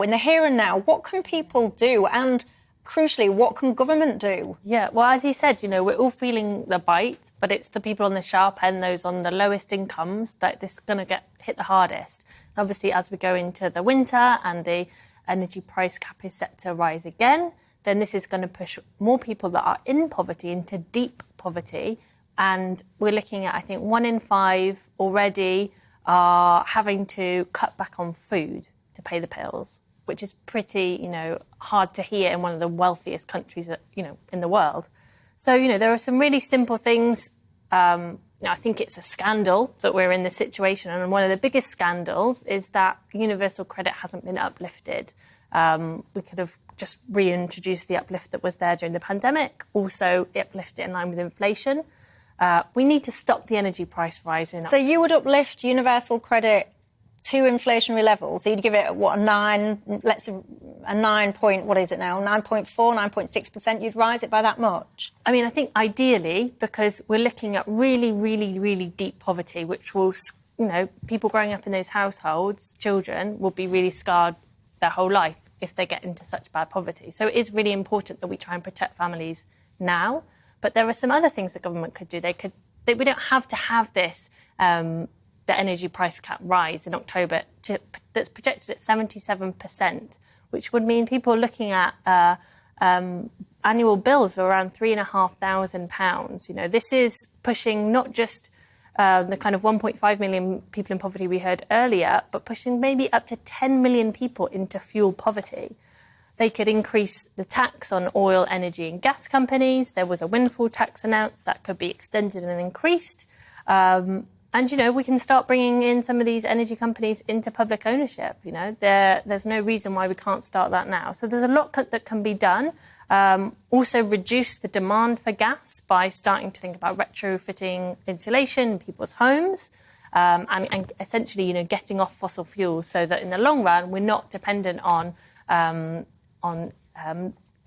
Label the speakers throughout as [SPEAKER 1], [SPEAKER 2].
[SPEAKER 1] In the here and now, what can people do? And crucially, what can government do?
[SPEAKER 2] Yeah, well, as you said, we're all feeling the bite, but it's the people on the sharp end, those on the lowest incomes, that this is going to get hit the hardest. Obviously, as we go into the winter and the energy price cap is set to rise again, then this is going to push more people that are in poverty into deep poverty. And we're looking at, I think, 1 in 5 already are having to cut back on food to pay the bills, which is pretty, hard to hear in one of the wealthiest countries, in the world. So, there are some really simple things. I think it's a scandal that we're in this situation. And one of the biggest scandals is that universal credit hasn't been uplifted. We could have just reintroduced the uplift that was there during the pandemic, also uplift it in line with inflation. We need to stop the energy price rising.
[SPEAKER 1] So you would uplift universal credit to inflationary levels? So you'd give it, a 9 point, what is it now, 9.4, 9.6%, you'd rise it by that much?
[SPEAKER 2] I mean, I think ideally, because we're looking at really, really, really deep poverty, which will, people growing up in those households, children, will be really scarred their whole life if they get into such bad poverty. So it is really important that we try and protect families now. But there are some other things the government could do. We don't have to have this, the energy price cap rise in October that's projected at 77%, which would mean people looking at annual bills of around £3,500. This is pushing not just the kind of 1.5 million people in poverty we heard earlier, but pushing maybe up to 10 million people into fuel poverty. They could increase the tax on oil, energy and gas companies. There was a windfall tax announced that could be extended and increased. And, we can start bringing in some of these energy companies into public ownership. There's no reason why we can't start that now. So there's a lot that can be done. Also reduce the demand for gas by starting to think about retrofitting insulation in people's homes. And essentially, getting off fossil fuels so that in the long run, we're not dependent on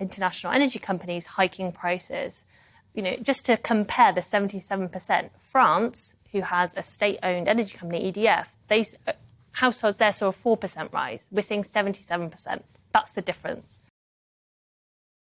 [SPEAKER 2] international energy companies hiking prices. Just to compare the 77%, France, who has a state-owned energy company, EDF, households there saw a 4% rise. We're seeing 77%. That's the difference.